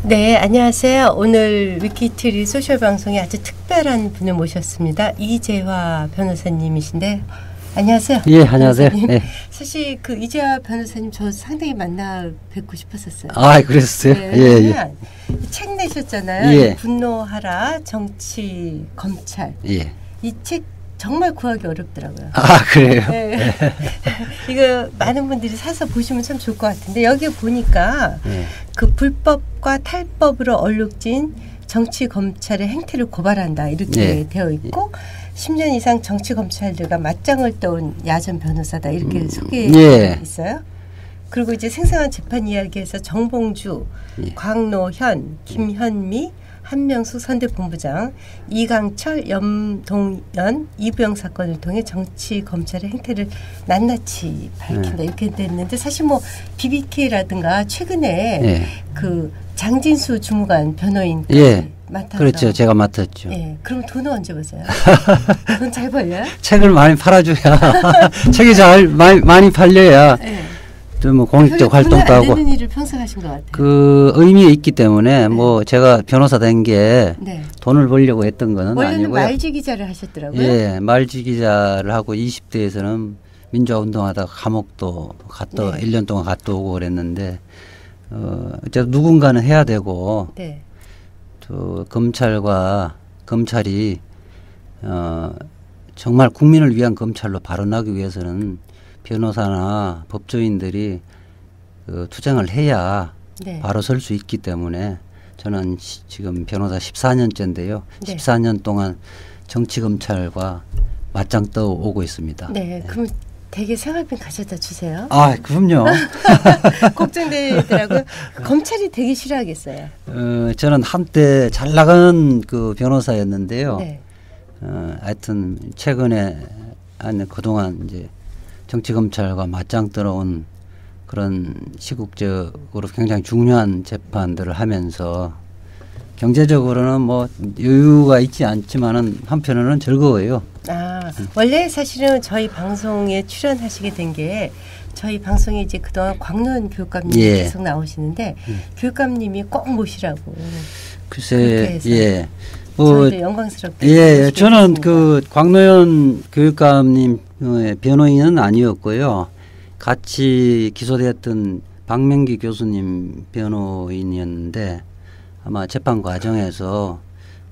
네, 안녕하세요. 오늘 위키트리 소셜 방송에 아주 특별한 분을 모셨습니다. 이재화 변호사님이신데, 안녕하세요. 예, 안녕하세요. 예. 사실 그 이재화 변호사님 저 상당히 만나 뵙고 싶었었어요. 아, 그랬어요? 네, 예. 책 내셨잖아요. 예. 분노하라 정치 검찰. 예. 이 책 정말 구하기 어렵더라고요. 아, 그래요? 네. 이거 많은 분들이 사서 보시면 참 좋을 것 같은데 여기 보니까 예. 그 불법과 탈법으로 얼룩진 정치 검찰의 행태를 고발한다 이렇게 예. 되어 있고 10년 이상 정치 검찰들과 맞짱을 떠온 야전 변호사다 이렇게 소개해 예. 있어요. 그리고 이제 생생한 재판 이야기에서 정봉주, 예. 광노현, 김현미, 한명숙 선대본부장, 이강철, 염동연, 이부영 사건을 통해 정치 검찰의 행태를 낱낱이 밝힌다 이렇게 됐는데 사실 뭐 BBK라든가 최근에 예. 그 장진수 주무관 변호인까지 예. 맡아서 그렇죠. 제가 맡았죠. 예. 그럼 돈은 언제 버세요? 돈 잘 벌려요? 책을 많이 팔아줘야 책이 잘 많이 팔려야 예. 좀 뭐 공익적 활동도 하고 안 되는 일을 평생 하신 것 같아요. 그 의미에 있기 때문에 뭐 제가 변호사 된 게 네. 돈을 벌려고 했던 거는 원래는 아니고요. 말지 기자를 하셨더라고요. 예, 말지 기자를 하고 20대에서는 민주화 운동하다가 감옥도 갔다 네. 1년 동안 갔다 오고 그랬는데 이제 누군가는 해야 되고 네. 또 검찰이 정말 국민을 위한 검찰로 발언하기 위해서는 변호사나 법조인들이 투쟁을 해야 네. 바로 설 수 있기 때문에 저는 지금 변호사 14년째인데요. 네. 14년 동안 정치검찰과 맞짱 떠오고 있습니다. 네. 그럼 되게 생활비 가져다 주세요. 아, 그럼요. 걱정되더라고요. 검찰이 되게 싫어하겠어요. 저는 한때 잘 나가는 그 변호사였는데요. 네. 하여튼 최근에 아니 그동안 이제 정치검찰과 맞짱 떠온 그런 시국적으로 굉장히 중요한 재판들을 하면서 경제적으로는 뭐 여유가 있지 않지만은 한편으로는 즐거워요. 아, 원래 사실은 저희 방송에 출연하시게 된 게 저희 방송에 이제 그동안 광노현 교육감님이 예. 계속 나오시는데 교육감님이 꼭 모시라고. 글쎄, 예. 저희도 영광스럽게. 예, 저는 그 광노현 교육감님 변호인은 아니었고요. 같이 기소되었던 박명기 교수님 변호인이었는데 아마 재판 과정에서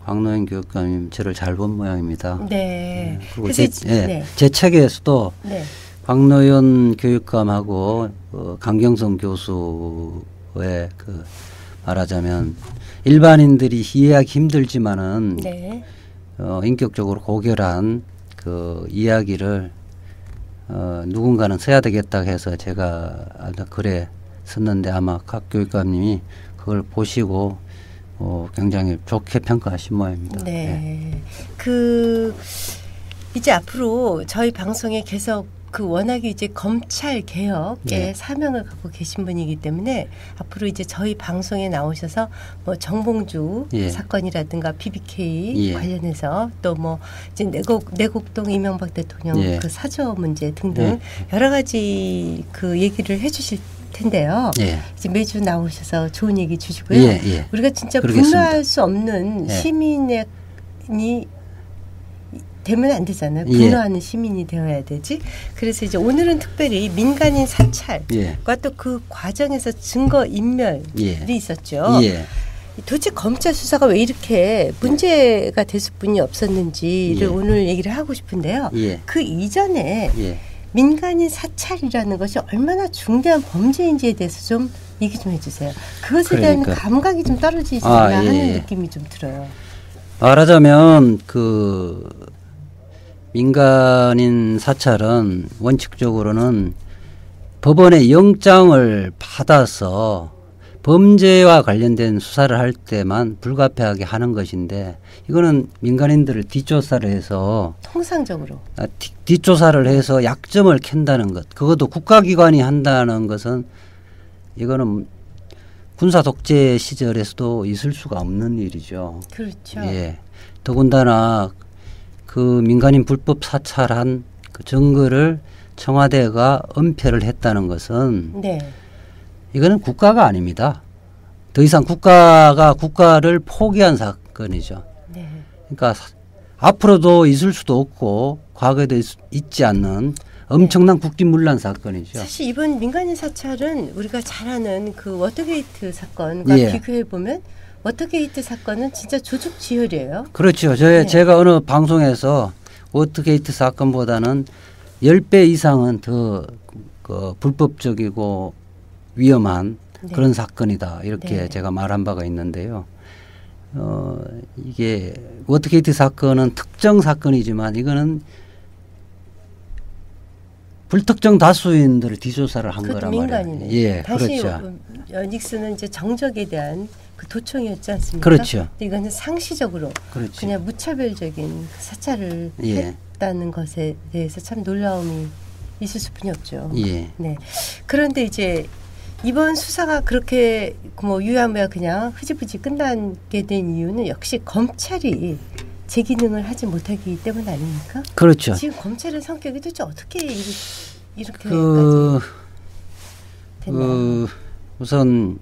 광노현 교육감님 저를 잘 본 모양입니다. 네. 그리고 네. 제 책에서도 네. 광노현 교육감하고 강경성 교수의 그 말하자면 일반인들이 이해하기 힘들지만은 네. 인격적으로 고결한 그 이야기를 누군가는 써야 되겠다 해서 제가 글에 썼는데 아마 각 교육감님이 그걸 보시고 굉장히 좋게 평가하신 모양입니다. 네. 네. 그 이제 앞으로 저희 방송에 계속 그 워낙에 이제 검찰 개혁의 네. 사명을 갖고 계신 분이기 때문에 앞으로 이제 저희 방송에 나오셔서 뭐 정봉주 예. 사건이라든가 BBK 예. 관련해서 또 뭐 이제 내곡동 이명박 대통령 예. 그 사저 문제 등등 예. 여러 가지 그 얘기를 해주실 텐데요. 예. 이제 매주 나오셔서 좋은 얘기 주시고요. 예, 예. 우리가 진짜 그러겠습니다. 분노할 수 없는 예. 시민이 되면 안 되잖아요. 예. 분노하는 시민이 되어야 되지. 그래서 이제 오늘은 특별히 민간인 사찰과 예. 또 그 과정에서 증거 인멸이 예. 있었죠. 예. 도대체 검찰 수사가 왜 이렇게 문제가 됐을 뿐이 없었는지를 예. 오늘 얘기를 하고 싶은데요. 예. 그 이전에 예. 민간인 사찰이라는 것이 얼마나 중대한 범죄인지에 대해서 좀 얘기 좀 해주세요. 그것에 대한 그러니까. 감각이 좀 떨어지지 아, 않나 예, 하는 예. 느낌이 좀 들어요. 말하자면 그 민간인 사찰은 원칙적으로는 법원의 영장을 받아서 범죄와 관련된 수사를 할 때만 불가피하게 하는 것인데 이거는 민간인들을 뒷조사를 해서 통상적으로. 뒷조사를 해서 약점을 캔다는 것 그것도 국가기관이 한다는 것은 이거는 군사 독재 시절에서도 있을 수가 없는 일이죠. 그렇죠. 예. 더군다나 그 민간인 불법 사찰한 그 증거를 청와대가 은폐를 했다는 것은 네. 이거는 국가가 아닙니다. 더 이상 국가가 국가를 포기한 사건이죠. 네. 그러니까 앞으로도 있을 수도 없고 과거에도 있지 않는 엄청난 국기문란 사건이죠. 사실 이번 민간인 사찰은 우리가 잘 아는 그 워터게이트 사건과 예. 비교해 보면 워터게이트 사건은 진짜 조직지혈이에요. 그렇죠. 네. 제가 어느 방송에서 워터게이트 사건보다는 10배 이상은 더 그 불법적이고 위험한 네. 그런 사건이다. 이렇게 네. 제가 말한 바가 있는데요. 이게 워터게이트 사건은 특정 사건이지만 이거는 불특정 다수인들을 뒤조사를 한 그것도 거란 민간인이. 말이에요. 예, 다시 그렇죠. 닉슨은 이제 정적에 대한 그 도청이었지 않습니까? 그렇죠. 근데 이거는 상시적으로 그렇죠. 그냥 무차별적인 그 사찰을 예. 했다는 것에 대해서 참 놀라움이 있을 수뿐이 없죠. 예. 네. 그런데 이제 이번 수사가 그렇게 뭐 유야무야 그냥 흐지부지 끝나게 된 이유는 역시 검찰이 제 기능을 하지 못하기 때문 아닙니까? 그렇죠. 지금 검찰의 성격이 도대체 어떻게 이렇게까지 됐나요? 우선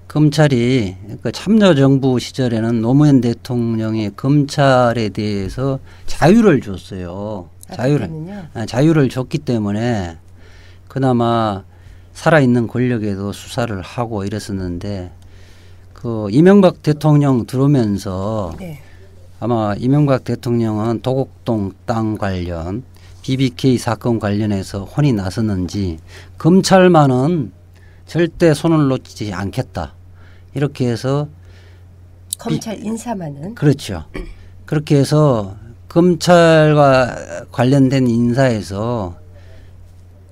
검찰이 그 참여정부 시절에는 노무현 대통령이 검찰에 대해서 자유를 줬어요. 자유를 줬기 때문에 그나마 살아있는 권력에도 수사를 하고 이랬었는데 그 이명박 대통령 들어오면서 네. 아마 이명박 대통령은 도곡동 땅 관련 BBK 사건 관련해서 혼이 나섰는지 검찰만은 절대 손을 놓지 않겠다. 이렇게 해서 검찰 인사만은 그렇죠. 그렇게 해서 검찰과 관련된 인사에서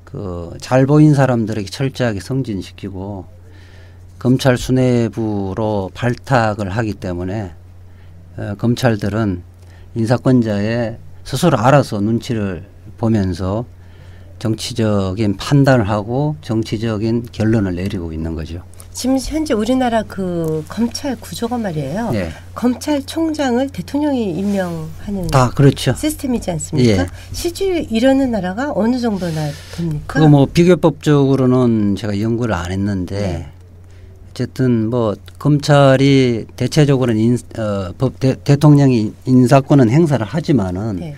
그 잘 보인 사람들에게 철저하게 승진시키고 검찰 수뇌부로 발탁을 하기 때문에 검찰들은 인사권자의 스스로 알아서 눈치를 보면서 정치적인 판단을 하고 정치적인 결론을 내리고 있는 거죠. 지금 현재 우리나라 그 검찰 구조가 말이에요. 예. 검찰총장을 대통령이 임명하는 다 그렇죠. 시스템이지 않습니까? 예. 실제 이러는 나라가 어느 정도나 됩니까? 그거 뭐 비교법적으로는 제가 연구를 안 했는데 네. 어쨌든 뭐 검찰이 대체적으로는 대통령이 인사권은 행사를 하지만은 네.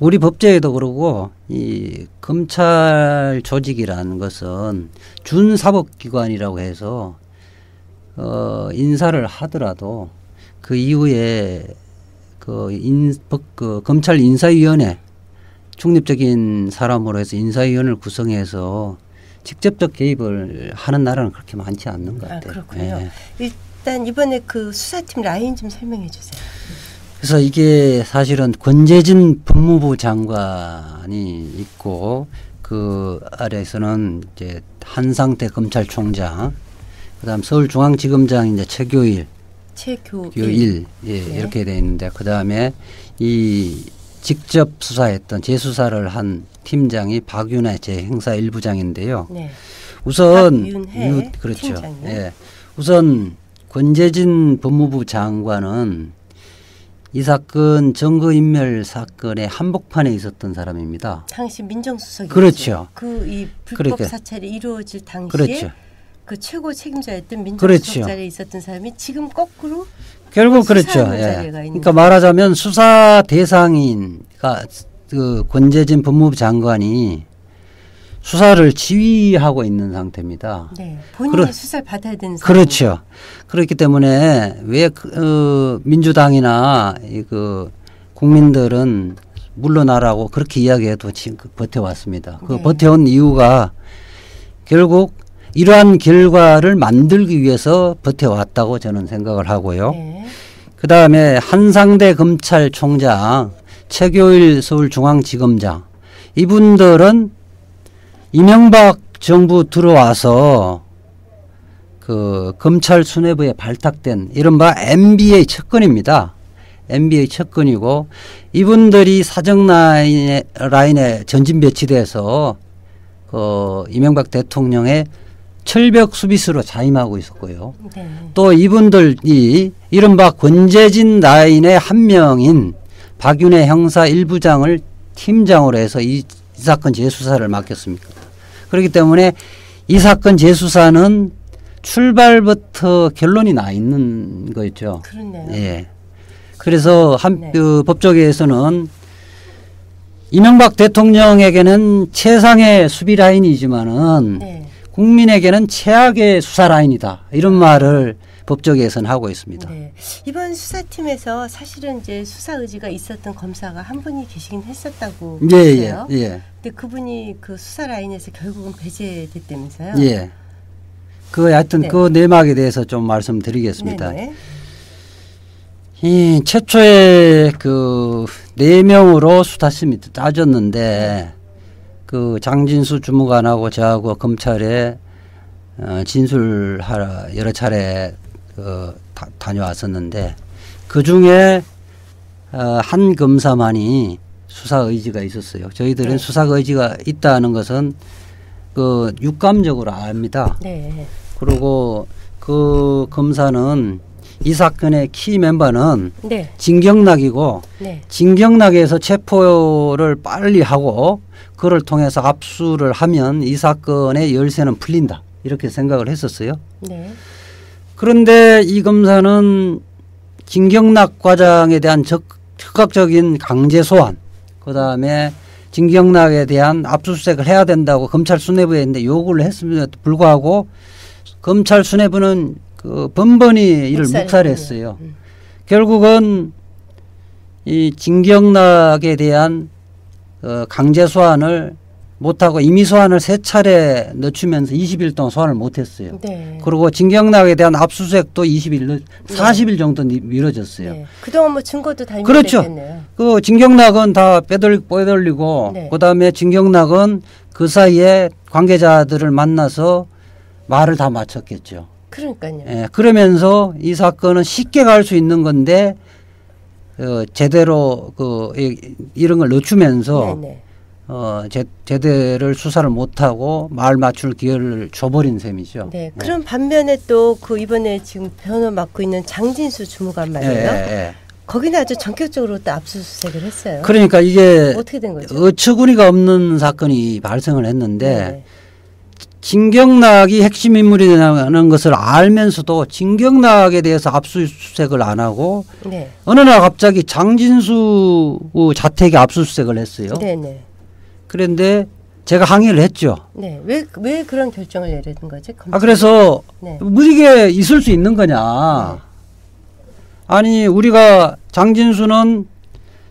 우리 법제에도 그러고 이 검찰 조직이라는 것은 준사법기관이라고 해서 인사를 하더라도 그 이후에 그 검찰 인사위원회 중립적인 사람으로 해서 인사위원회를 구성해서 직접적 개입을 하는 나라는 그렇게 많지 않는 것 같아요. 그렇군요. 예. 일단 이번에 그 수사팀 라인 좀 설명해 주세요. 그래서 이게 사실은 권재진 법무부 장관이 있고 그 아래에서는 이제 한상태 검찰총장, 그다음 서울중앙지검장 이제 최교일 예, 네. 이렇게 돼 있는데 그다음에 이 직접 수사했던 재수사를 한 팀장이 박윤혜 재행사 1부장인데요. 네. 우선 박윤혜 그렇죠. 팀장이요? 예. 우선 권재진 법무부 장관은 이 사건 증거인멸 사건의 한복판에 있었던 사람입니다. 당시 민정수석이죠. 그렇죠. 그 이 불법 그러니까. 사찰이 이루어질 당시에 그렇죠. 그 최고 책임자였던 민정수석 그렇죠. 자리에 있었던 사람이 지금 거꾸로 결국 그렇죠. 수사하는 예. 자리가 있는 그러니까 말하자면 수사 대상인가 그 권재진 법무부 장관이 수사를 지휘하고 있는 상태입니다. 네, 본인이 수사를 받아야 되는 상황. 그렇죠. 그렇기 때문에 왜 민주당이나 그 국민들은 물러나라고 그렇게 이야기해도 지금 버텨왔습니다. 그 네. 버텨온 이유가 결국 이러한 결과를 만들기 위해서 버텨왔다고 저는 생각을 하고요. 네. 그다음에 한상대 검찰총장, 최교일 서울중앙지검장 이분들은 이명박 정부 들어와서 그 검찰 수뇌부에 발탁된 이른바 MB의 척근입니다. MB의 척근이고 이분들이 사정 라인에 전진 배치돼서 그 이명박 대통령의 철벽 수비수로 자임하고 있었고요. 네. 또 이분들이 이른바 권재진 라인의 한 명인 박윤혜 형사 1부장을 팀장으로 해서 이 사건 재수사를 맡겼습니다. 그렇기 때문에 이 사건 재수사는 출발부터 결론이 나 있는 거죠. 그렇네요. 예. 그래서 네. 그 법조계에서는 이명박 대통령에게는 최상의 수비 라인이지만은 네. 국민에게는 최악의 수사 라인이다. 이런 말을 법조계에서는 하고 있습니다. 네. 이번 수사팀에서 사실은 이제 수사 의지가 있었던 검사가 한 분이 계시긴 했었다고 예, 했어요. 예. 근데 그분이 그 수사 라인에서 결국은 배제됐다면서요? 예. 그 하여튼 네. 그 내막에 대해서 좀 말씀드리겠습니다. 네네. 이 최초에 그 4명으로 수사팀이 따졌는데 그 장진수 주무관하고 저하고 검찰에 진술하러 여러 차례 다녀왔었는데 그 중에 한 검사만이 수사 의지가 있었어요. 저희들은 네. 수사 의지가 있다는 것은 그 육감적으로 압니다. 네. 그리고 그 검사는 이 사건의 키 멤버는 네. 진경락이고 네. 진경락에서 체포를 빨리 하고 그를 통해서 압수를 하면 이 사건의 열쇠는 풀린다. 이렇게 생각을 했었어요. 네. 그런데 이 검사는 진경락 과장에 대한 적극적인 강제 소환, 그 다음에 진경락에 대한 압수수색을 해야 된다고 검찰 수뇌부에 있는데 요구를 했음에도 불구하고 검찰 수뇌부는 그 번번이 이를 묵살했어요. 결국은 이 진경락에 대한 강제 소환을 못하고 임의 소환을 3차례 늦추면서 20일 동안 소환을 못했어요. 네. 그리고 진경락에 대한 압수수색도 40일 정도 미뤄졌어요. 네. 그동안 뭐 증거도 다 그렇죠. 인멸됐겠네요. 그 진경락은 다 빼돌리고 네. 그다음에 진경락은 그 사이에 관계자들을 만나서 말을 다 마쳤겠죠. 그러니까요. 예, 그러면서 이 사건은 쉽게 갈 수 있는 건데 제대로 이런 걸 늦추면서 네네. 제대를 수사를 못하고 말 맞출 기회를 줘버린 셈이죠. 네. 그런 반면에 또 그 이번에 지금 변호 맡고 있는 장진수 주무관 말이에요. 예. 거기는 아주 전격적으로 또 압수수색을 했어요. 그러니까 이게 어떻게 된 거죠? 어처구니가 없는 사건이 발생을 했는데 네. 진경락이 핵심 인물이라는 것을 알면서도 진경락에 대해서 압수수색을 안 하고 네. 어느 날 갑자기 장진수 자택에 압수수색을 했어요. 네네. 그런데 제가 항의를 했죠. 네. 왜 그런 결정을 내리는 거지? 그래서 네. 뭐 이게 있을 수 있는 거냐. 아니 우리가 장진수는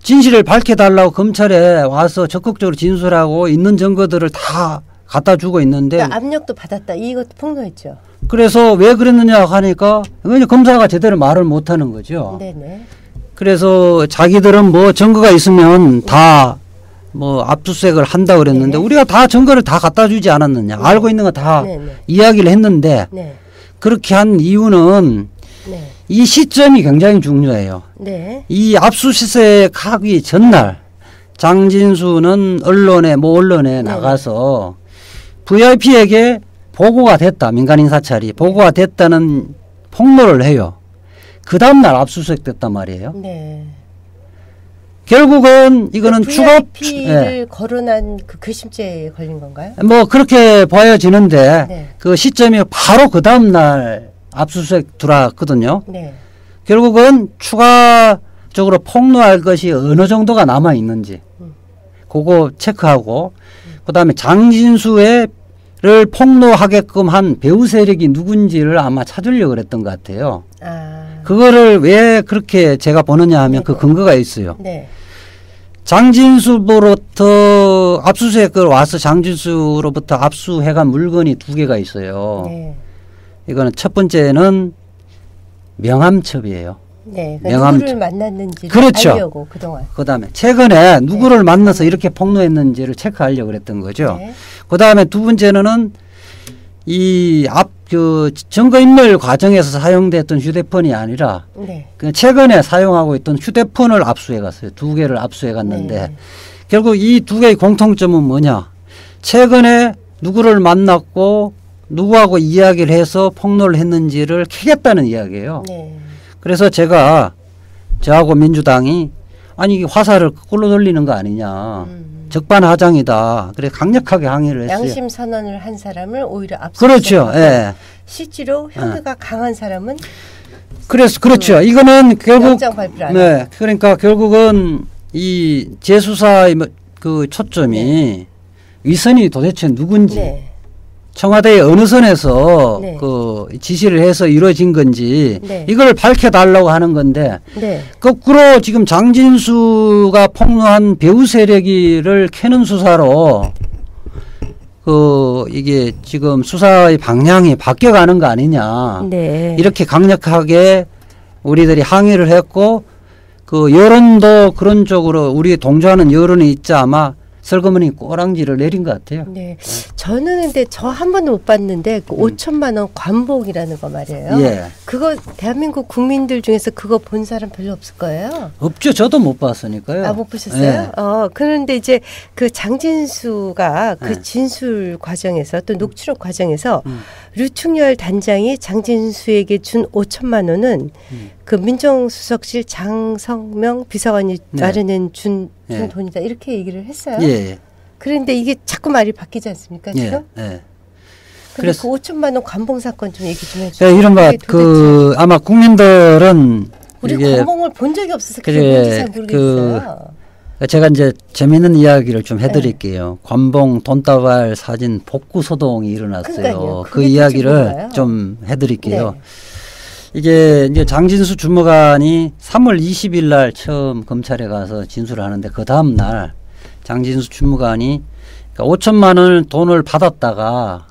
진실을 밝혀달라고 검찰에 와서 적극적으로 진술하고 있는 증거들을 다 갖다 주고 있는데 그러니까 압력도 받았다. 이것도 폭로했죠. 그래서 왜 그랬느냐 하니까 검사가 제대로 말을 못하는 거죠. 네네. 그래서 자기들은 뭐 증거가 있으면 다 뭐 압수수색을 한다 그랬는데 네. 우리가 다 증거를 다 갖다 주지 않았느냐. 네. 알고 있는 거 다 네네. 이야기를 했는데 네. 그렇게 한 이유는 네. 이 시점이 굉장히 중요해요. 네. 이 압수수색하기 전날 장진수는 언론에 나가서 VIP에게 보고가 됐다. 민간인 사찰이 보고가 됐다는 폭로를 해요. 그 다음날 압수수색 됐단 말이에요. 네. 결국은 이거는 추가 VIP를 거론한 그 괘씸죄에 걸린 건가요? 뭐 그렇게 보여지는데 네. 그 시점이 바로 그 다음날 압수수색 들어왔거든요. 네. 결국은 추가적으로 폭로할 것이 어느 정도가 남아 있는지 그거 체크하고 그다음에 장진수를 폭로하게끔 한 배후 세력이 누군지를 아마 찾으려고 그랬던 것 같아요. 그거를 왜 그렇게 제가 보느냐 하면 그 근거가 있어요. 네. 장진수로부터 압수수색을 와서 장진수로부터 압수해간 물건이 2개가 있어요. 네. 이거는 첫 번째는 명함첩이에요. 네. 그러니까 누구를 만났는지 그렇죠. 알려고 그동안. 그다음에 최근에 누구를 만나서 이렇게 폭로했는지를 체크하려고 그랬던 거죠. 네. 그다음에 두 번째는 증거인멸 과정에서 사용됐던 휴대폰이 아니라 네. 최근에 사용하고 있던 휴대폰을 압수해 갔어요. 2개를 압수해 갔는데 네. 결국 이 2개의 공통점은 뭐냐. 최근에 누구를 만났고 누구하고 이야기를 해서 폭로를 했는지를 캐겠다는 이야기예요. 네. 그래서 저하고 민주당이 아니 이게 화살을 거꾸로 돌리는 거 아니냐. 적반하장이다. 그래 강력하게 항의를 했어요. 양심 선언을 한 사람을 오히려 압수. 그렇죠. 예. 실제로 혐의가 강한 사람은 그래서 그렇죠. 이거는 결국 영장 발표를 안 네, 그러니까 결국은 이 재수사의 그 초점이 위선이 도대체 누군지 네. 청와대의 어느 선에서 네. 그 지시를 해서 이루어진 건지 네. 이걸 밝혀달라고 하는 건데 네. 거꾸로 지금 장진수가 폭로한 배후 세력이를 캐는 수사로 그 이게 지금 수사의 방향이 바뀌어가는 거 아니냐. 네. 이렇게 강력하게 우리들이 항의를 했고 그 여론도 그런 쪽으로 우리 동조하는 여론이 있자 아마 설거머니 꼬랑지를 내린 것 같아요. 네. 저는 근데 저 한 번도 못 봤는데 그 5천만 원 관봉이라는 거 말이에요. 예. 그거 대한민국 국민들 중에서 그거 본 사람 별로 없을 거예요. 없죠. 저도 못 봤으니까요. 아, 못 보셨어요? 예. 그런데 이제 그 장진수가 그 네. 진술 과정에서 또 녹취록 과정에서 류충렬 단장이 장진수에게 준 5천만 원은 그 민정수석실 장성명 비서관이 네. 마련해 준 예. 돈이다. 이렇게 얘기를 했어요. 예. 그런데 이게 자꾸 말이 바뀌지 않습니까? 예. 지금? 예. 근데 그래서- 그 5천만 원 관봉 사건 좀 얘기 좀 해주세요. 예, 이른바 그게 도대체 그 아마 국민들은 우리 이게 관봉을 본 적이 없어서 그게 그래, 뭔지 잘 모르겠어요. 제가 이제 재미있는 이야기를 좀 해드릴게요. 관봉 돈다발 사진 복구 소동이 일어났어요. 그러니까요. 그 그게 도대체 이야기를 뭐예요? 좀 해드릴게요. 네. 이게 이제 장진수 주무관이 3월 20일 날 처음 검찰에 가서 진술을 하는데 그 다음 날 장진수 주무관이 그러니까 5천만 원 돈을 받았다가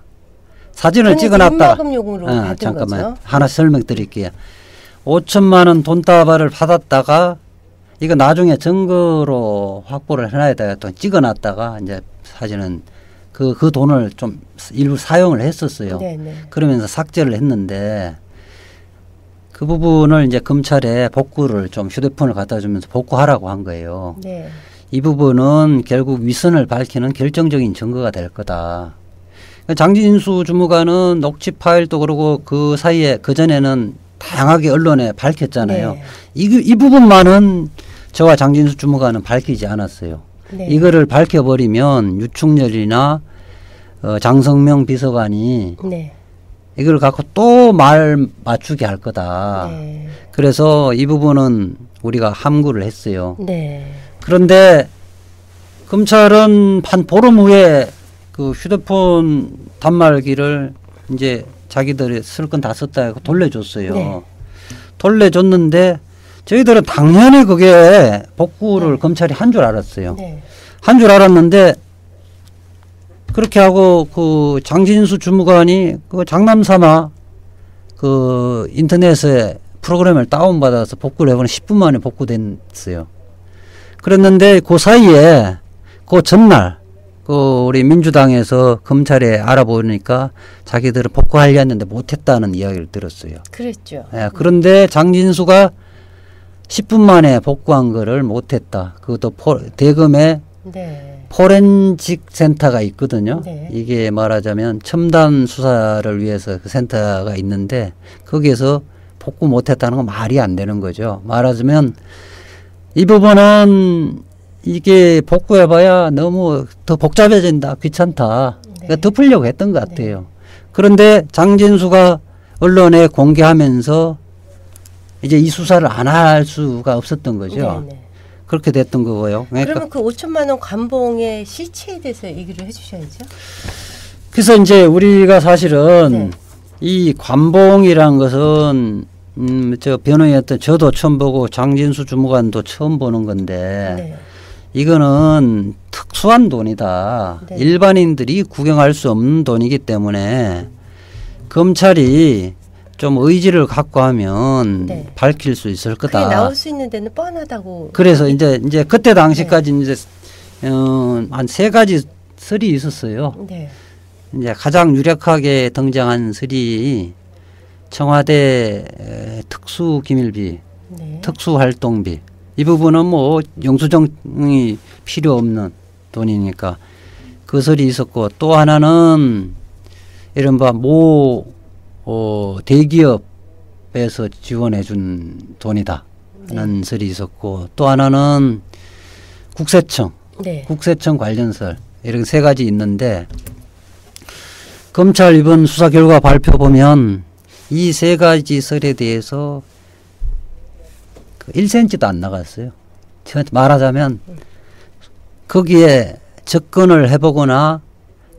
사진을 찍어놨다가 입막음용으로 받은 잠깐만 거죠. 하나 설명드릴게요. 5천만 원 돈다발을 받았다가 이거 나중에 증거로 확보를 해놔야 돼요. 또 찍어놨다가 이제 사진은 그 돈을 좀 일부 사용을 했었어요. 네네. 그러면서 삭제를 했는데 그 부분을 이제 검찰에 복구를 좀 휴대폰을 갖다 주면서 복구하라고 한 거예요. 네. 이 부분은 결국 위선을 밝히는 결정적인 증거가 될 거다. 장진수 주무관은 녹취 파일도 그러고 그 사이에 그 전에는 다양하게 언론에 밝혔잖아요. 네. 이 부분만은 저와 장진수 주무관은 밝히지 않았어요. 네. 이거를 밝혀버리면 유충렬이나 장성명 비서관이 네. 이걸 갖고 또 말 맞추게 할 거다. 네. 그래서 이 부분은 우리가 함구를 했어요. 네. 그런데 검찰은 한 보름 후에 그 휴대폰 단말기를 이제 자기들이 쓸 건 다 썼다 해서 돌려줬어요. 네. 돌려줬는데 저희들은 당연히 그게 복구를 네. 검찰이 한 줄 알았어요. 네. 한 줄 알았는데 그렇게 하고 그 장진수 주무관이 그 장남삼아 그 인터넷에 프로그램을 다운받아서 복구를 해보니 10분 만에 복구됐어요. 그랬는데 그 사이에 그 전날 그 우리 민주당에서 검찰에 알아보니까 자기들은 복구하려 했는데 못했다는 이야기를 들었어요. 그랬죠. 예, 그런데 장진수가 10분 만에 복구한 거를 못했다. 그것도 대검에 네. 포렌식 센터가 있거든요. 네. 이게 말하자면 첨단 수사를 위해서 그 센터가 있는데 거기에서 복구 못했다는 건 말이 안 되는 거죠. 말하자면 이 부분은 이게 복구해봐야 너무 더 복잡해진다, 귀찮다. 그러니까 네. 덮으려고 했던 것 같아요. 그런데 장진수가 언론에 공개하면서 이제 이 수사를 안 할 수가 없었던 거죠. 네. 네. 그렇게 됐던 거고요. 그러니까 그러면 그 5천만 원 관봉의 실체에 대해서 얘기를 해주셔야죠. 그래서 이제 우리가 사실은 네. 이 관봉이란 것은 저 변호인이었던 저도 처음 보고 장진수 주무관도 처음 보는 건데 네. 이거는 특수한 돈이다. 네. 일반인들이 구경할 수 없는 돈이기 때문에 검찰이 좀 의지를 갖고 하면 네. 밝힐 수 있을 그게 거다. 나올 수 있는 데는 뻔하다고. 그래서 이제 그때 당시까지 이제 한 세 가지 설이 있었어요. 네. 이제 가장 유력하게 등장한 설이 청와대 특수기밀비, 네. 특수활동비. 이 부분은 뭐 영수증이 필요 없는 돈이니까 그 설이 있었고 또 하나는 이른바 대기업에서 지원해 준 돈이다 하는 설이 있었고 또 하나는 국세청, 네. 국세청 관련설 이런 세 가지 있는데 검찰 이번 수사 결과 발표 보면 이 세 가지 설에 대해서 1cm도 안 나갔어요. 말하자면 거기에 접근을 해보거나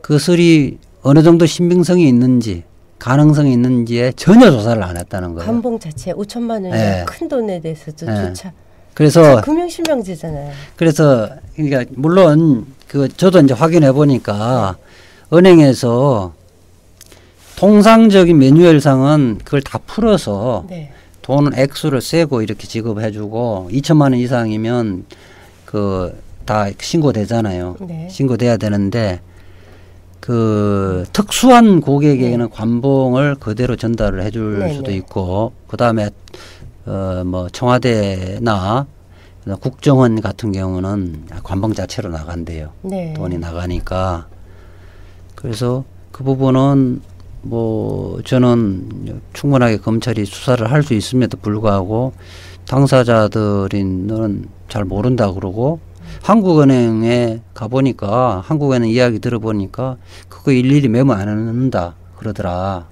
그 설이 어느 정도 신빙성이 있는지 가능성이 있는지에 전혀 조사를 안 했다는 거예요. 감봉 자체 5천만 원이면 네. 큰 돈에 대해서도 네. 조차 그래서 금융실명제잖아요. 그래서 그러니까 물론 그 저도 이제 확인해 보니까 은행에서 통상적인 매뉴얼상은 그걸 다 풀어서 네. 돈 액수를 세고 이렇게 지급해주고 2천만 원 이상이면 그 다 신고되잖아요. 네. 신고돼야 되는데 그 특수한 고객에게는 관봉을 그대로 전달을 해줄 네네. 수도 있고 그 다음에 뭐 청와대나 국정원 같은 경우는 관봉 자체로 나간대요. 네. 돈이 나가니까 그래서 그 부분은 뭐 저는 충분하게 검찰이 수사를 할 수 있음에도 불구하고 당사자들은 잘 모른다 그러고 한국은행에 가보니까 한국은행 이야기 들어보니까 그거 일일이 메모 안 한다 그러더라.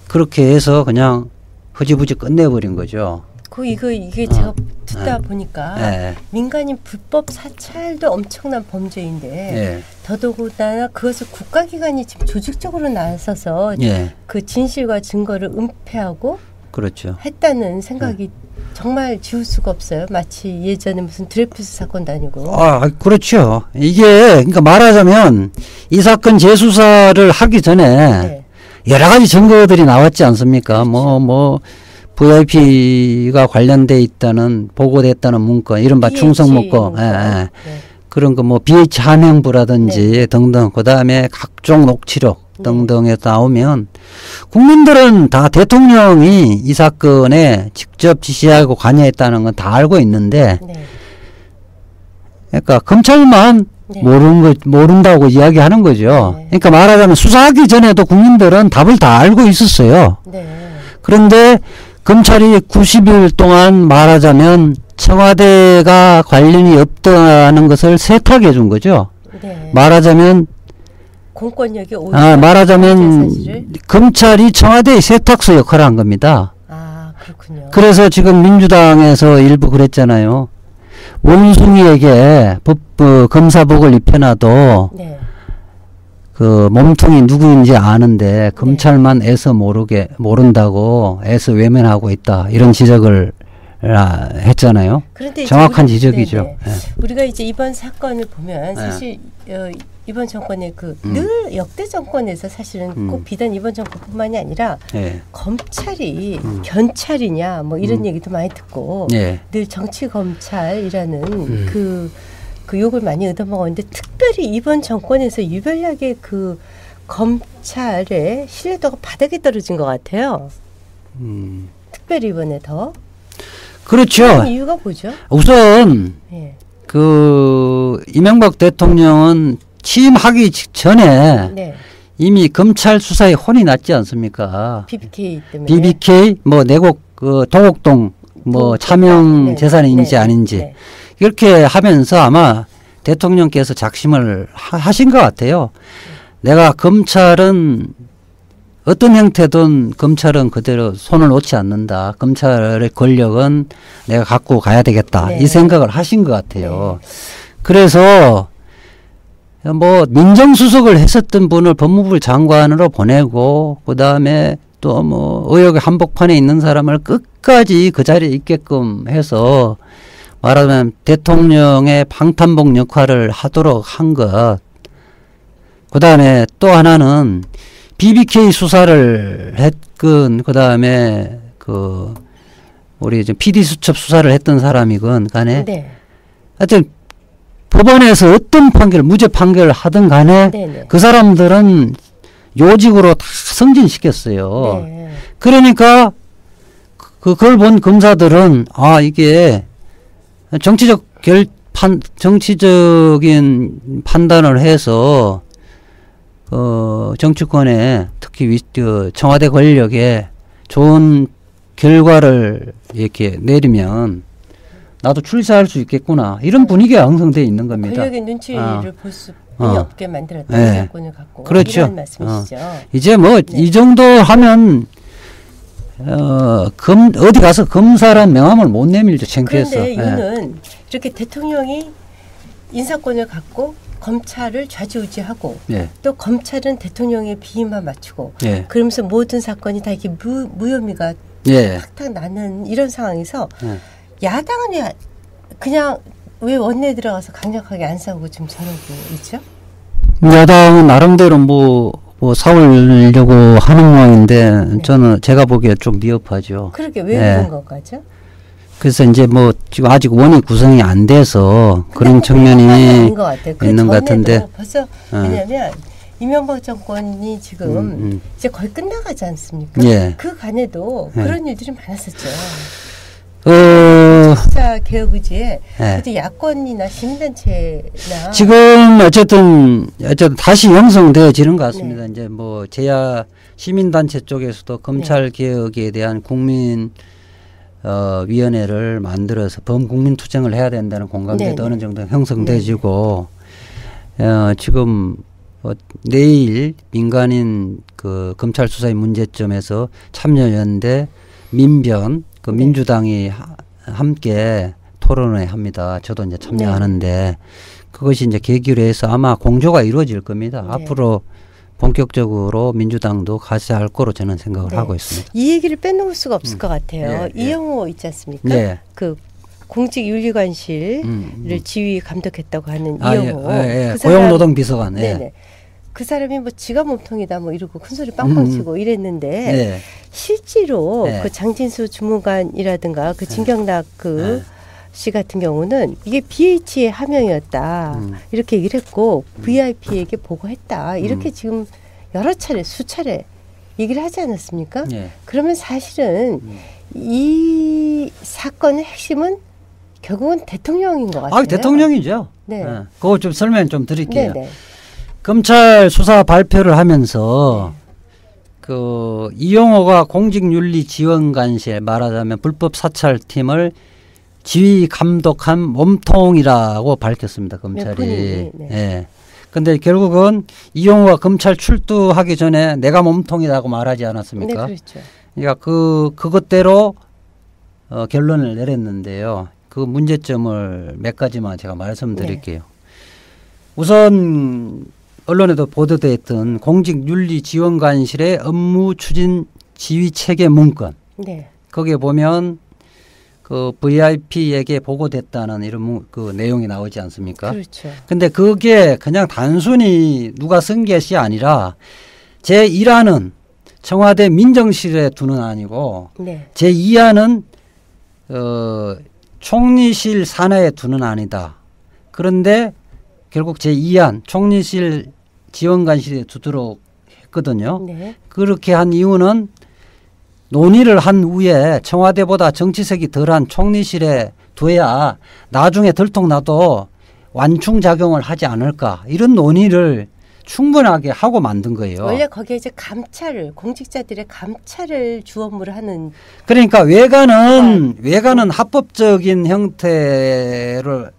그렇게 해서 그냥 흐지부지 끝내버린 거죠. 이게 제가 듣다 보니까 네. 민간인 불법 사찰도 엄청난 범죄인데 네. 더더군다나 그것을 국가기관이 지금 조직적으로 나서서 네. 그 진실과 증거를 은폐하고 그렇죠. 했다는 생각이 정말 지울 수가 없어요. 마치 예전에 무슨 드레프스 사건도 아니고. 그렇죠. 이게 그러니까 말하자면 이 사건 재수사를 하기 전에 네. 여러 가지 증거들이 나왔지 않습니까? 그렇죠. VIP가 관련돼 있다는 보고됐다는 문건, 이른바 충성 문건, 예. 그런 거 뭐 BH 함행부라든지 네. 등등, 그 다음에 각종 녹취록 등등에 나오면 국민들은 다 대통령이 이 사건에 직접 지시하고 관여했다는 건 다 알고 있는데, 네. 그러니까 검찰만 네. 모른다고 이야기하는 거죠. 네. 그러니까 말하자면 수사하기 전에도 국민들은 답을 다 알고 있었어요. 네. 그런데 검찰이 90일 동안 말하자면 청와대가 관련이 없다는 것을 세탁해 준 거죠. 네. 말하자면 공권력이 오히려 말하자면 사실을? 검찰이 청와대의 세탁소 역할을 한 겁니다. 그렇군요. 그래서 지금 민주당에서 일부 그랬잖아요. 원숭이에게 검사복을 입혀놔도 네. 그 몸통이 누구인지 아는데 검찰만 애서 모른다고 애서 외면하고 있다, 이런 지적을 했잖아요. 그런데 정확한 지적이죠. 네. 우리가 이제 이번 사건을 보면 사실 이번 정권의 늘 역대 정권에서 사실은 꼭 비단 이번 정권뿐만이 아니라 네. 검찰이 견찰이냐 뭐 이런 얘기도 많이 듣고 네. 늘 정치 검찰이라는 그 욕을 많이 얻어먹었는데, 특별히 이번 정권에서 유별나게 그 검찰의 신뢰도가 바닥에 떨어진 것 같아요. 특별히 이번에 더. 그렇죠. 이유가 뭐죠? 우선 네. 그 이명박 대통령은 취임하기 전에 네. 이미 검찰 수사에 혼이 났지 않습니까? BBK 때문에. BBK 뭐 내곡 도곡동 뭐 차명 네. 재산인지 네. 아닌지 네. 이렇게 하면서 아마 대통령께서 작심을 하신 것 같아요. 내가 검찰은 어떤 형태든 검찰은 그대로 손을 놓지 않는다. 검찰의 권력은 내가 갖고 가야 되겠다. 네. 이 생각을 하신 것 같아요. 네. 그래서 뭐 민정수석을 했었던 분을 법무부 장관으로 보내고, 그 다음에 또 뭐 의혹의 한복판에 있는 사람을 끝까지 그 자리에 있게끔 해서 말하자면 대통령의 방탄복 역할을 하도록 한 것. 그 다음에 또 하나는 BBK 수사를 했건, 그 다음에 우리 PD 수첩 수사를 했던 사람이건 간에 네. 하여튼 법원에서 어떤 무죄 판결을 하든 간에 네네. 그 사람들은 요직으로 다 승진시켰어요. 네. 그러니까 그걸 본 검사들은 이게 정치적인 판단을 해서 정치권에 특히 청와대 권력에 좋은 결과를 이렇게 내리면 나도 출세할 수 있겠구나, 이런 분위기가 형성되어 있는 겁니다. 권력의 눈치를 없게 만들었다. 네. 인사권을 갖고. 그렇죠. 이런 말씀이시죠. 이제 뭐 이 정도 하면 어디 가서 검사란 명함을 못 내밀죠. 창피해서. 그런데 이거는 이렇게 대통령이 인사권을 갖고 검찰을 좌지우지하고 또 검찰은 대통령의 비위만 맞추고 그러면서 모든 사건이 다 이렇게 무혐의가 탁탁 나는 이런 상황에서 야당은 그냥 왜 원내에 들어가서 강력하게 안 싸우고 지금 저러고 있죠? 야당은 나름대로 뭐 싸우려고 하는 모양인데 저는 제가 보기에 좀 미흡하죠. 그러게 왜 그런 것까죠? 그래서 이제 뭐 지금 아직 원이 구성이 안 돼서 그런 측면이 있는 것 같은데 벌써 왜냐하면 이명박 정권이 지금 이제 거의 끝나가지 않습니까? 그 간에도 그런 일들이 많았었죠. 수사 개혁 의지에 그때 야권이나 시민단체나 지금 어쨌든 다시 형성되어지는 것 같습니다. 이제 뭐 제야 시민단체 쪽에서도 검찰 개혁에 대한 국민 위원회를 만들어서 범국민 투쟁을 해야 된다는 공감대도 어느 정도 형성돼지고 지금 내일 민간인 그 검찰 수사의 문제점에서 참여연대 민변 그 민주당이 함께 토론회 합니다. 저도 이제 참여하는데 그것이 이제 계기로 해서 아마 공조가 이루어질 겁니다. 앞으로 본격적으로 민주당도 같이 할 거로 저는 생각을 하고 있습니다. 이 얘기를 빼놓을 수가 없을 것 같아요. 이영호 있지 않습니까? 그 공직윤리관실을 지휘 감독했다고 하는 이영호. 그 고용노동비서관. 그 사람이 뭐 지가 몸통이다 뭐 이러고 큰 소리 빵빵 치고 이랬는데 실제로 그 장진수 주무관이라든가 그 진경락 그 씨 같은 경우는 이게 BH의 하명이었다 이렇게 얘기를 했고 VIP에게 보고했다 이렇게 지금 여러 차례 수차례 얘기를 하지 않았습니까? 그러면 사실은 이 사건의 핵심은 결국은 대통령인 것 같아요. 대통령이죠. 그거 좀 설명 좀 드릴게요. 검찰 수사 발표를 하면서 그 이용호가 공직윤리지원관실 말하자면 불법 사찰팀을 지휘 감독한 몸통이라고 밝혔습니다. 검찰이. 근데 결국은 이용호가 검찰 출두하기 전에 내가 몸통이라고 말하지 않았습니까? 그렇죠. 그러니까 그것대로 결론을 내렸는데요. 그 문제점을 몇 가지만 제가 말씀드릴게요. 우선 언론에도 보도됐던 공직윤리지원관실의 업무 추진 지휘 체계 문건. 거기에 보면 그 VIP에게 보고됐다는 이런 그 내용이 나오지 않습니까? 그렇죠. 근데 그게 그냥 단순히 누가 쓴 것이 아니라 제1안은 청와대 민정실에 두는 아니고 제2안은 총리실 산하에 두는 아니다. 그런데 결국 제2안 총리실 지원관실에 두도록 했거든요. 그렇게 한 이유는 논의를 한 후에 청와대보다 정치색이 덜한 총리실에 둬야 나중에 들통나도 완충작용을 하지 않을까 이런 논의를 충분하게 하고 만든 거예요. 원래 거기에 이제 감찰을 공직자들의 감찰을 주 업무를 하는 그러니까 외관은 합법적인 형태를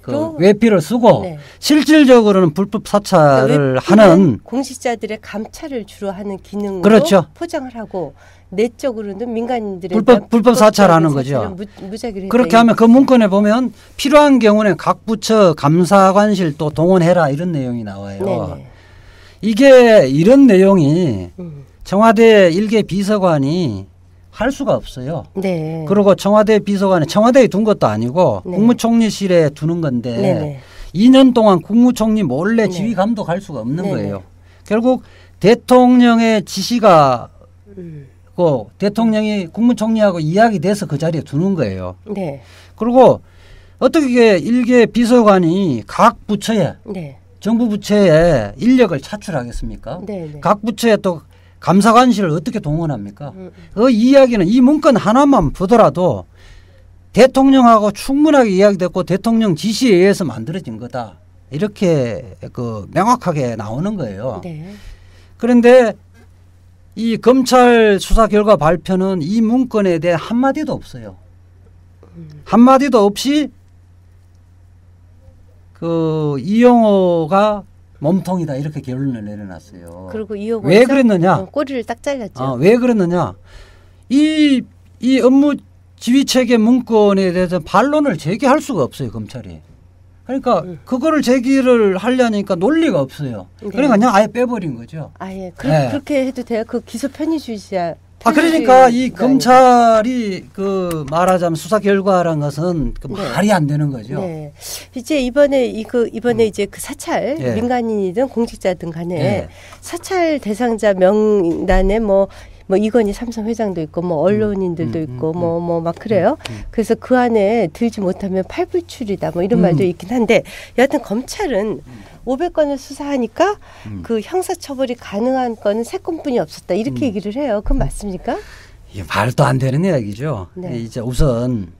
그 외피를 쓰고 실질적으로는 불법 사찰을 하는 공직자들의 감찰을 주로 하는 기능으로 포장을 하고 내적으로는 민간인들의 불법 사찰하는 거죠. 그렇게 하면 그 문건에 보면 필요한 경우는 각 부처 감사관실 또 동원해라 이런 내용이 나와요. 이게 이런 내용이 청와대 일개 비서관이 할 수가 없어요. 그리고 청와대 비서관은 청와대에 둔 것도 아니고 국무총리실에 두는 건데 2년 동안 국무총리 몰래 지휘 감독할 수가 없는 거예요. 결국 대통령의 지시가 대통령이 국무총리하고 이야기 돼서 그 자리에 두는 거예요. 그리고 어떻게 일개 비서관이 각 부처에 정부 부처에 인력을 차출하겠습니까? 각 부처에 또 감사관실을 어떻게 동원합니까? 그 이야기는 이 문건 하나만 보더라도 대통령하고 충분하게 이야기됐고 대통령 지시에 의해서 만들어진 거다. 이렇게 그 명확하게 나오는 거예요. 그런데 이 검찰 수사 결과 발표는 이 문건에 대해 한마디도 없어요. 한마디도 없이 그 이용호가 몸통이다 이렇게 결론을 내려놨어요. 그리고 이호곤 왜 그랬느냐? 꼬리를 딱 잘랐죠. 왜 그랬느냐? 이 업무 지휘체계 문건에 대해서 반론을 제기할 수가 없어요, 검찰이. 그러니까 그거를 제기를 하려니까 논리가 없어요. 네. 그러니까 그냥 아예 빼버린 거죠. 아예 네. 그렇게 해도 돼요. 그 기소 편의주의자. 그러니까 이 검찰이 그 말하자면 수사 결과라는 것은 그 네. 말이 안 되는 거죠. 네. 이제 이번에 이제 그 사찰 예. 민간인이든 공직자든 간에 예. 사찰 대상자 명단에 뭐 이건희 삼성 회장도 있고 뭐 언론인들도 있고 뭐 막 그래요. 그래서 그 안에 들지 못하면 팔불출이다 뭐 이런 말도 있긴 한데 여하튼 검찰은 500건을 수사하니까 그 형사처벌이 가능한 건은 3건뿐이 없었다 이렇게 얘기를 해요. 그건 맞습니까? 이게 말도 안 되는 이야기죠. 네. 이제 우선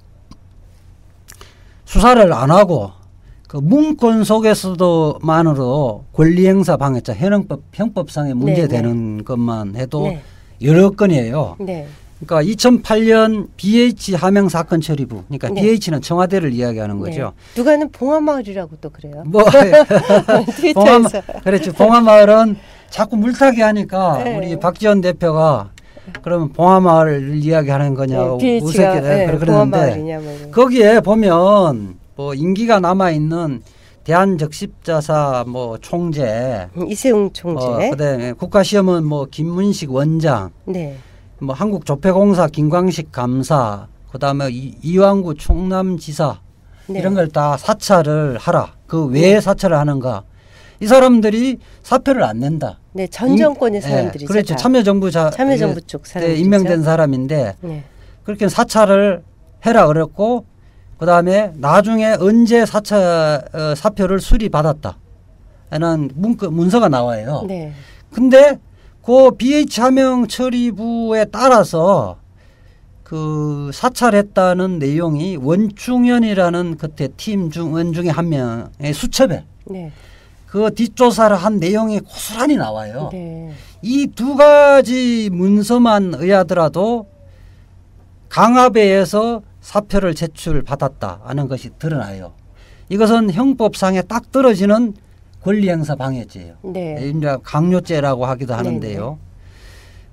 수사를 안 하고 그 문건 속에서도만으로 권리행사 방해죄 형법상에 문제되는 것만 해도 네. 여러 건이에요. 네. 그러니까 2008년 BH 하명 사건 처리부, 그러니까 네. BH는 청와대를 이야기하는 거죠. 네. 누가는 봉화마을이라고 또 그래요. 뭐 트위터에서. 그렇죠. 봉화마을은 자꾸 물타기 하니까 네. 우리 박지원 대표가 그러면 봉화마을을 이야기하는 거냐고 BH가 그러는데 봉화마을이냐 뭐 이런. 거기에 보면 뭐 임기가 남아 있는 대한적십자사 뭐 총재, 이세웅 총재, 그다음에 국가시험은 뭐 김문식 원장, 네, 뭐 한국조폐공사 김광식 감사, 그다음에 이왕구 충남지사 네. 이런 걸 다 사찰을 하라. 그 왜 사찰을 하는가? 이 사람들이 사표를 안 낸다. 네, 전 정권의 사람들이죠. 그렇죠. 다. 참여정부 쪽 사람들 때 임명된 사람인데 네. 그렇게 사찰을 해라 그랬고 그다음에 나중에 언제 사표를 수리받았다. 라는 문서가 나와요. 네. 근데 그 BH 하명 처리부에 따라서 그 사찰했다는 내용이 원충현이라는 그때 팀원 중에 한 명의 수첩에 네. 그 뒷조사를 한 내용이 고스란히 나와요. 네. 이 두 가지 문서만 의하더라도 강압에서 사표를 제출받았다 하는 것이 드러나요. 이것은 형법상에 딱 떨어지는 권리행사 방해죄예요. 네. 강요죄라고 하기도 하는데요. 네.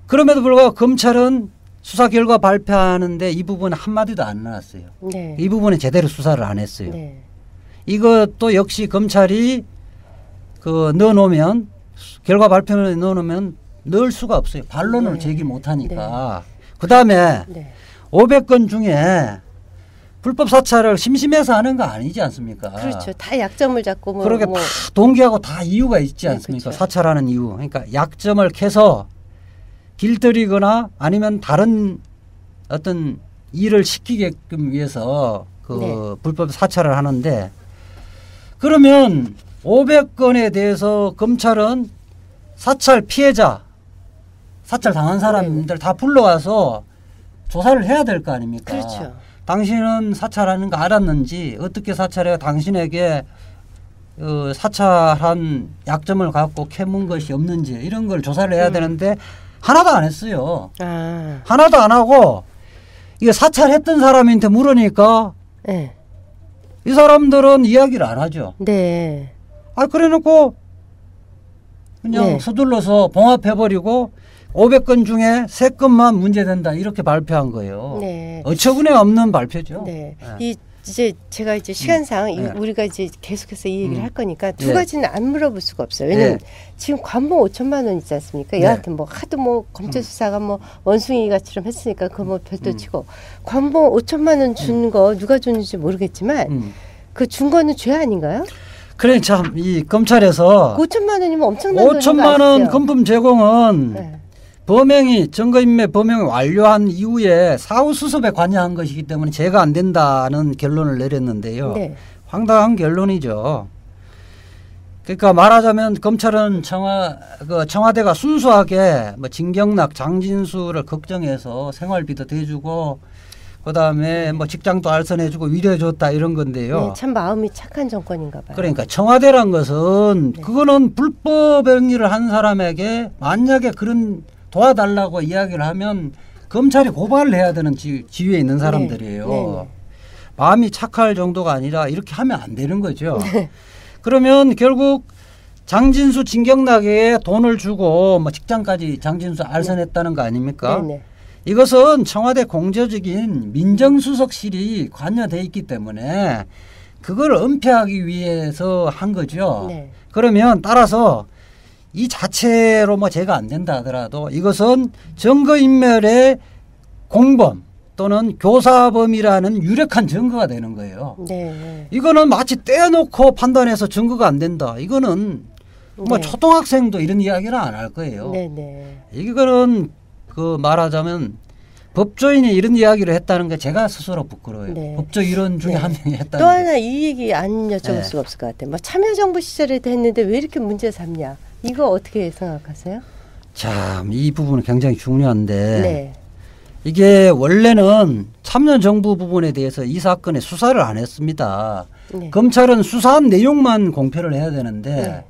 그럼에도 불구하고 검찰은 수사 결과 발표하는데 이 부분에 한마디도 안 나왔어요. 네. 이 부분에 제대로 수사를 안 했어요. 네. 이것도 역시 검찰이 그 넣어놓으면 결과 발표를 넣어놓으면 넣을 수가 없어요. 반론을 네. 제기 못하니까. 그다음에 네. 500건 중에 불법 사찰을 심심해서 하는 거 아니지 않습니까? 그렇죠. 다 약점을 잡고 그러게 다 동기하고 다 이유가 있지 네, 않습니까? 그렇죠. 사찰하는 이유. 그러니까 약점을 캐서 길들이거나 아니면 다른 어떤 일을 시키게끔 위해서 그 네. 불법 사찰을 하는데 그러면 500건에 대해서 검찰은 사찰 피해자, 사찰 당한 사람들 다 불러와서 조사를 해야 될 거 아닙니까? 그렇죠. 당신은 사찰하는 거 알았는지 어떻게 사찰해 당신에게 사찰한 약점을 갖고 캐문 것이 없는지 이런 걸 조사를 해야 되는데 하나도 안 했어요. 아. 하나도 안 하고 이게 사찰했던 사람한테 물으니까 네. 이 사람들은 이야기를 안 하죠. 네. 그래놓고 그냥 네. 서둘러서 봉합해버리고 500건 중에 3건만 문제된다 이렇게 발표한 거예요. 네. 어처구니 없는 발표죠. 네. 네. 이제 제가 이제 시간상 네. 우리가 이제 계속해서 이 얘기를 할 거니까 두 네. 가지는 안 물어볼 수가 없어요. 왜냐면 네. 지금 관봉 5천만 원 있지 않습니까? 네. 여하튼 뭐 하도 뭐 검찰 수사가 뭐 원숭이 같이럼 했으니까 그거 뭐 별도 치고 관봉 5천만 원 준 거 누가 줬는지 모르겠지만 그 준 거는 죄 아닌가요? 그래 참 이 검찰에서 5천만 원이면 엄청난 돈인 거 5천만 원 아시죠? 금품 제공은 네. 증거인멸 범행이 완료한 이후에 사후 수습에 관여한 것이기 때문에 죄가 안 된다는 결론을 내렸는데요. 네. 황당한 결론이죠. 그러니까 말하자면 검찰은 청와대가 순수하게 뭐 진경락, 장진수를 걱정해서 생활비도 대주고 그다음에 뭐 직장도 알선해주고 위로해줬다 이런 건데요. 네, 참 마음이 착한 정권인가 봐요. 그러니까 청와대란 것은 그거는 불법 행위를 한 사람에게 만약에 그런 도와달라고 이야기를 하면 검찰이 고발을 해야 되는 지위에 있는 사람들이에요. 네. 마음이 착할 정도가 아니라 이렇게 하면 안 되는 거죠. 그러면 결국 장진수 진경락에 돈을 주고 뭐 직장까지 장진수 알선했다는 거 아닙니까? 네네. 이것은 청와대 공조적인 민정수석실이 관여돼 있기 때문에 그걸 은폐하기 위해서 한 거죠. 네. 그러면 따라서 이 자체로 뭐 죄가 안 된다 하더라도 이것은 증거인멸의 공범 또는 교사범이라는 유력한 증거가 되는 거예요. 네. 이거는 마치 떼어놓고 판단해서 증거가 안 된다. 이거는 뭐 네. 초등학생도 이런 이야기는 안 할 거예요. 네네. 이거는 그 말하자면 법조인이 이런 이야기를 했다는 게 제가 스스로 부끄러워요. 네. 법조 일원 중에 네. 한 명이 했다는 또 게. 하나 이 얘기 안 여쭤볼 네. 수가 없을 것 같아요. 뭐 참여정부 시절에도 했는데 왜 이렇게 문제 삼냐? 이거 어떻게 생각하세요? 참, 이 부분은 굉장히 중요한데 네. 이게 원래는 참여정부 부분에 대해서 이 사건에 수사를 안 했습니다. 네. 검찰은 수사한 내용만 공표를 해야 되는데 네.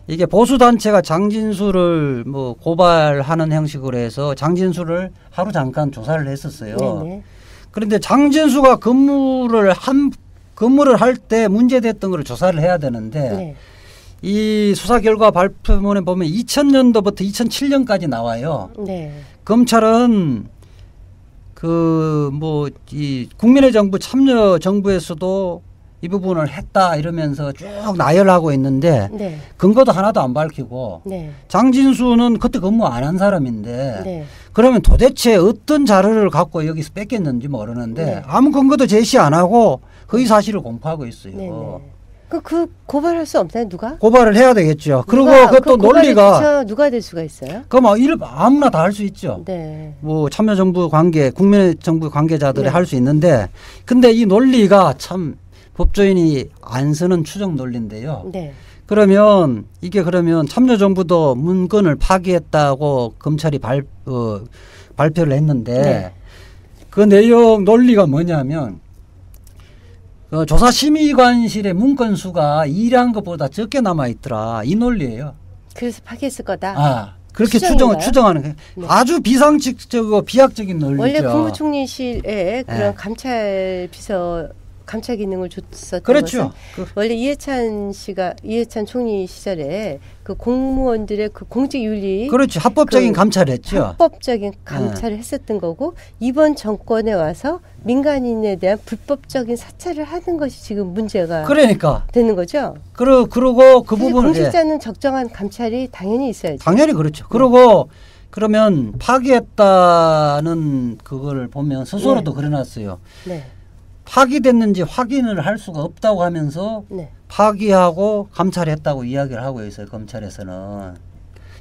이게 보수단체가 장진수를 뭐 고발하는 형식으로 해서 장진수를 하루 잠깐 조사를 했었어요. 네네. 그런데 장진수가 근무를 할 때 문제됐던 걸 조사를 해야 되는데 네. 이 수사 결과 발표문에 보면 2000년도부터 2007년까지 나와요. 네. 검찰은 그 뭐 이 국민의 정부 참여 정부에서도 이 부분을 했다 이러면서 쭉 나열하고 있는데 네. 근거도 하나도 안 밝히고 네. 장진수는 그때 근무 안 한 사람인데 네. 그러면 도대체 어떤 자료를 갖고 여기서 뺐겠는지 모르는데 네. 아무 근거도 제시 안 하고 허위 사실을 공표하고 있어요. 네네. 그 고발할 수 없나요? 누가? 고발을 해야 되겠죠. 그리고 누가, 그것도 그 고발의 논리가 대상 누가 될 수가 있어요? 그럼 아무나 다 할 수 있죠. 네. 뭐 참여정부 관계, 국민의 정부 관계자들이 네. 할 수 있는데 근데 이 논리가 참 법조인이 안 쓰는 추정 논리인데요. 네. 그러면 이게 그러면 참여정부도 문건을 파기했다고 검찰이 발표를 했는데 네. 그 내용 논리가 뭐냐면 조사심의관실의 문건 수가 일한 것보다 적게 남아 있더라. 이 논리예요. 그래서 파기했을 거다. 아, 그렇게 추정인가요? 추정하는 거예요. 네. 아주 비상식적이고 비약적인 논리죠. 원래 국무총리실에 그런 네. 감찰 비서 감찰 기능을 줬었던 그렇죠. 것은 원래 이해찬 총리 시절에 그 공무원들의 그 공직 윤리 그렇죠. 합법적인 그 감찰을 했죠. 합법적인 감찰을 했었던 거고 이번 정권에 와서 민간인에 대한 불법적인 사찰을 하는 것이 지금 문제가 그러니까 되는 거죠. 그리고 그 사실 부분을 공직자는 적정한 감찰이 당연히 있어야죠. 당연히 그렇죠. 그리고 그러면 파기했다는 그거를 보면 스스로도 네. 그려놨어요. 네, 파기됐는지 확인을 할 수가 없다고 하면서 네, 파기하고 감찰했다고 이야기를 하고 있어요. 검찰에서는.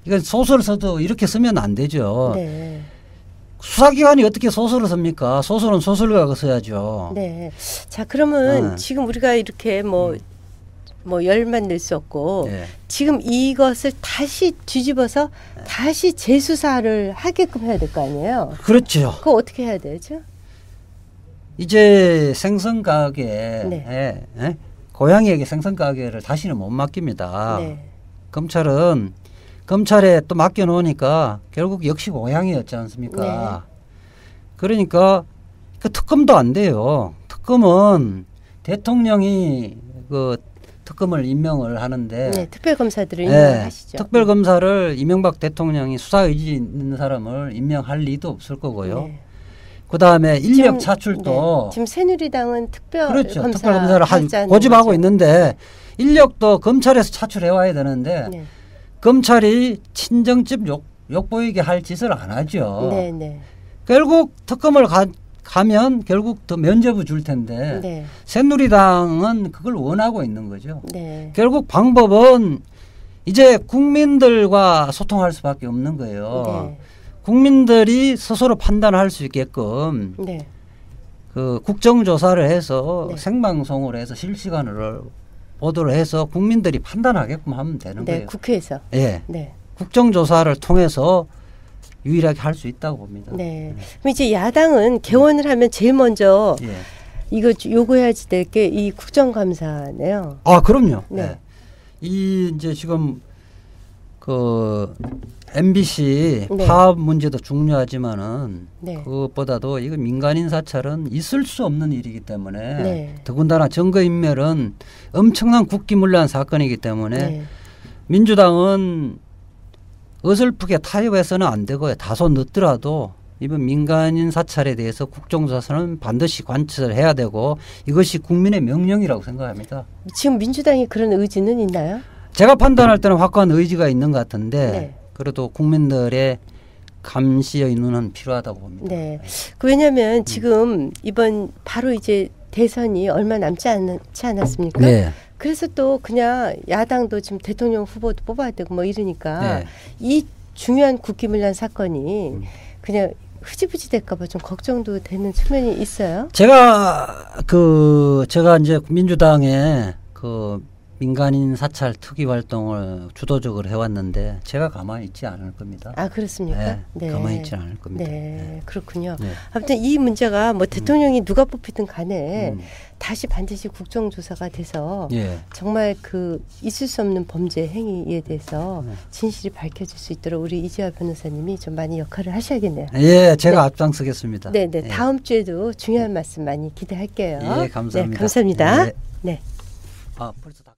이건 소설을 써도 이렇게 쓰면 안 되죠. 네, 수사기관이 어떻게 소설을 씁니까? 소설은 소설가가 써야죠. 네. 자, 그러면 네. 지금 우리가 이렇게 뭐 열만 낼 수 없고 예. 지금 이것을 다시 뒤집어서 다시 재수사를 하게끔 해야 될 거 아니에요. 그렇죠. 그거 어떻게 해야 되죠? 이제 생선가게 네. 고양이에게 생선가게를 다시는 못 맡깁니다. 네. 검찰은 검찰에 또 맡겨놓으니까 결국 역시 고양이였지 않습니까? 네. 그러니까 그 특검도 안 돼요. 특검은 대통령이 그 특검을 임명을 하는데 네, 특별검사들을 임명하시죠. 특별검사를 이명박 대통령이 수사 의지 있는 사람을 임명할 리도 없을 거고요. 네. 그다음에 인력 지금, 차출도 네. 지금 새누리당은 그렇죠. 특별검사 특별검사를 고집하고 있는데 인력도 검찰에서 차출해 와야 되는데 네. 검찰이 친정집 욕보이게 할 짓을 안 하죠. 네, 네. 결국 특검을 가면 결국 더 면죄부 줄 텐데 네. 새누리당은 그걸 원하고 있는 거죠. 네. 결국 방법은 이제 국민들과 소통할 수밖에 없는 거예요. 네. 국민들이 스스로 판단할 수 있게끔 네. 그 국정조사를 해서 네. 생방송으로 해서 실시간으로 보도를 해서 국민들이 판단하게끔 하면 되는 네, 거예요. 국회에서. 예. 네. 국정조사를 통해서 유일하게 할 수 있다고 봅니다. 네. 그럼 이제 야당은 개원을 하면 제일 먼저 예. 이거 요구해야지 될 게 이 국정감사네요. 아, 그럼요. 네. 네. 이 이제 지금 그 MBC 네. 파업 문제도 중요하지만은 네. 그것보다도 이거 민간인 사찰은 있을 수 없는 일이기 때문에 네. 더군다나 증거인멸은 엄청난 국기문란 사건이기 때문에 네. 민주당은 어설프게 타협해서는 안 되고요. 다소 늦더라도 이번 민간인 사찰에 대해서 국정조사는 반드시 관철해야 되고 이것이 국민의 명령이라고 생각합니다. 지금 민주당이 그런 의지는 있나요? 제가 판단할 때는 확고한 의지가 있는 것 같은데 네. 그래도 국민들의 감시의 눈은 필요하다고 봅니다. 네. 왜냐하면 지금 이번 바로 이제 대선이 얼마 남지 않았습니까? 네. 그래서 또 그냥 야당도 지금 대통령 후보도 뽑아야 되고 뭐 이러니까 네. 이 중요한 국기문란 사건이 그냥 흐지부지 될까봐 좀 걱정도 되는 측면이 있어요. 제가 이제 민주당의 그 민간인 사찰 특위 활동을 주도적으로 해왔는데 제가 가만히 있지 않을 겁니다. 아 그렇습니까? 네, 네. 가만히 있지 않을 겁니다. 네, 그렇군요. 네. 아무튼 이 문제가 뭐 대통령이 누가 뽑히든 간에 다시 반드시 국정조사가 돼서 예. 정말 그 있을 수 없는 범죄 행위에 대해서 진실이 밝혀질 수 있도록 우리 이재화 변호사님이 좀 많이 역할을 하셔야겠네요. 예, 제가 네. 앞장서겠습니다. 네, 네. 예. 다음 주에도 중요한 말씀 많이 기대할게요. 예, 감사합니다. 네, 감사합니다. 예. 네. 아, 벌써 다